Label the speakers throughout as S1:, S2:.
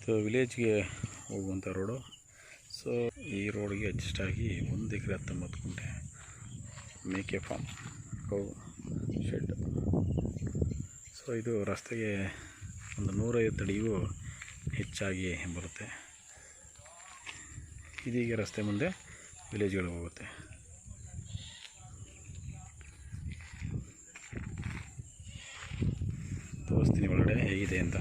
S1: ಇದು ವಿಲೇಜ್ಗೆ ಹೋಗುವಂಥ road. So ಈ ರೋಡ್ಗೆ ಅಡ್ಜಸ್ಟ್ ಆಗಿ 1 ಎಕರೆ 19 ಗುಂಟೆ ಮೇಕೆ ಫಾರ್ಮ್, ಕೌ ಶೆಡ್. ಸೊ ಇದು ರಸ್ತೆಗೆ ಒಂದು 150 ಅಡಿಗೂ ಹೆಚ್ಚಾಗಿ ಬರುತ್ತೆ. ಇದೀಗ ರಸ್ತೆ ಮುಂದೆ ವಿಲೇಜ್ಗಳಿಗೆ ಹೋಗುತ್ತೆ. ತೋರಿಸ್ತೀನಿ ಒಳಗಡೆ ಹೇಗಿದೆ ಅಂತ.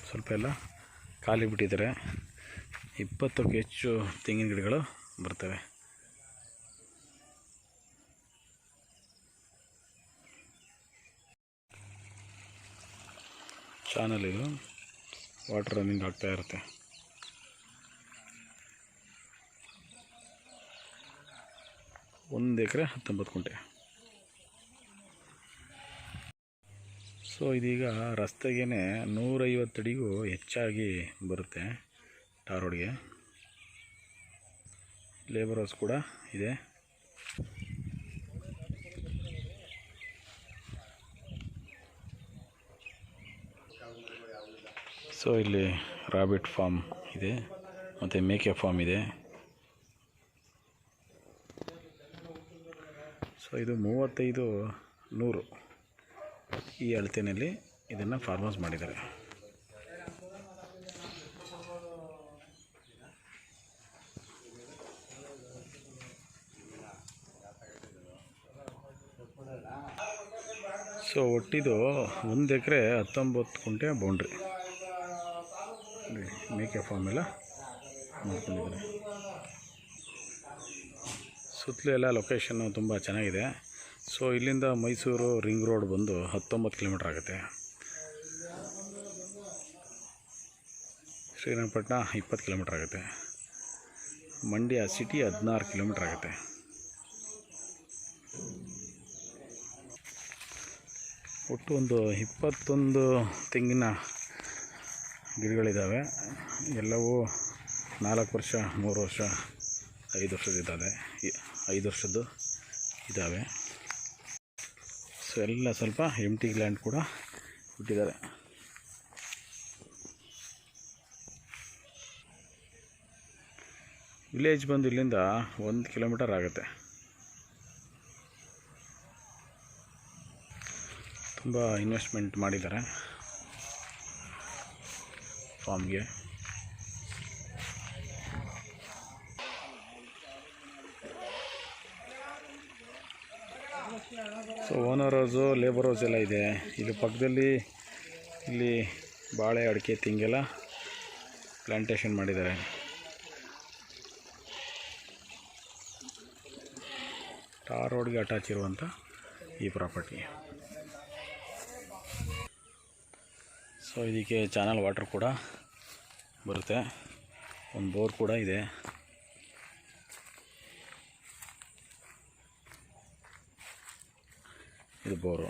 S1: ಸ್ವಲ್ಪ ಎಲ್ಲ ಖಾಲಿ ಬಿಟ್ಟಿದ್ದಾರೆ. 20ಕ್ಕೂ ಹೆಚ್ಚು ತೆಂಗಿನ ಗಿಡಗಳು ಬರ್ತವೆ. ಚಾನಲ್ ಇದು, ವಾಟರ್ ರನ್ನಿಂಗ್ ಆಗ್ತಾ ಇರುತ್ತೆ. ಒಂದು ಎಕರೆ 19 ಗುಂಟೆ. ಸೊ ಇದೀಗ ರಸ್ತೆಗೇ 150 ಅಡಿಗೂ ಹೆಚ್ಚಾಗಿ ಬರುತ್ತೆ ಟಾರ್ ರೋಡ್ಗೆ. ಲೇಬರ್ ಹೌಸ್ ಕೂಡ ಇದೆ. ಸೊ ಇಲ್ಲಿ ರಾಬಿಟ್ ಫಾರ್ಮ್ ಇದೆ ಮತ್ತು ಮೇಕೆ ಫಾರ್ಮ್ ಇದೆ. ಸೊ ಇದು 35-100 ಈ ಅಳತೆಯಲ್ಲಿ ಇದನ್ನು ಫಾರ್ಮರ್ಸ್ ಮಾಡಿದ್ದಾರೆ. ಸೊ ಒಟ್ಟಿದು 1 ಎಕರೆ 19 ಗುಂಟೆ ಬೌಂಡ್ರಿ. ಮೇಕೆ ಫಾರ್ಮ್ ಎಲ್ಲ ಮಾಡ್ಕೊಂಡಿದ್ದಾರೆ. ಸುತ್ತಲೂ ಎಲ್ಲ ಲೊಕೇಶನ್ನು ತುಂಬ ಚೆನ್ನಾಗಿದೆ. ಸೊ ಇಲ್ಲಿಂದ ಮೈಸೂರು ರಿಂಗ್ ರೋಡ್ ಬಂದು 19 ಕಿಲೋಮೀಟ್ರ್ ಆಗುತ್ತೆ. ಶ್ರೀರಂಗಪಟ್ಟಣ 20 ಕಿಲೋಮೀಟ್ರ್ ಆಗುತ್ತೆ. ಮಂಡ್ಯ ಸಿಟಿ 16 ಕಿಲೋಮೀಟ್ರ್ ಆಗುತ್ತೆ. ಒಟ್ಟು ಒಂದು 21 ತೆಂಗಿನ ಗಿಡಗಳಿದ್ದಾವೆ. ಎಲ್ಲವೂ 4 ವರ್ಷ, 3 ವರ್ಷ, 5 ವರ್ಷದಿದ್ದಾವೆ. 5 ವರ್ಷದ್ದು ಇದ್ದಾವೆ. ಸೊ ಎಲ್ಲ ಸ್ವಲ್ಪ ಎಂಟಿ ಲ್ಯಾಂಡ್ ಕೂಡ ಬಿಟ್ಟಿದ್ದಾರೆ. ವಿಲೇಜ್ ಬಂದು ಇಲ್ಲಿಂದ 1 ಕಿಲೋಮೀಟರ್ ಆಗುತ್ತೆ. ತುಂಬ ಇನ್ವೆಸ್ಟ್ಮೆಂಟ್ ಮಾಡಿದ್ದಾರೆ ಫಾರ್ಮ್ಗೆ. So owner house, labour house ಎಲ್ಲ ಇದೆ. ಇಲ್ಲಿ ಪಕ್ಕದಲ್ಲಿ ಇಲ್ಲಿ ಬಾಳೆ, ಅಡಿಕೆ, ತೆಂಗೆಲ್ಲ ಪ್ಲ್ಯಾಂಟೇಷನ್ ಮಾಡಿದ್ದಾರೆ. ಟಾರ್ ರೋಡ್ಗೆ ಅಟ್ಯಾಚ್ ಇರುವಂಥ ಈ ಪ್ರಾಪರ್ಟಿ. ಸೊ ಇದಕ್ಕೆ ಚಾನಲ್ ವಾಟರ್ ಕೂಡ ಬರುತ್ತೆ. ಒಂದು ಬೋರ್ ಕೂಡ ಇದೆ. ಇದು ಬೋರು.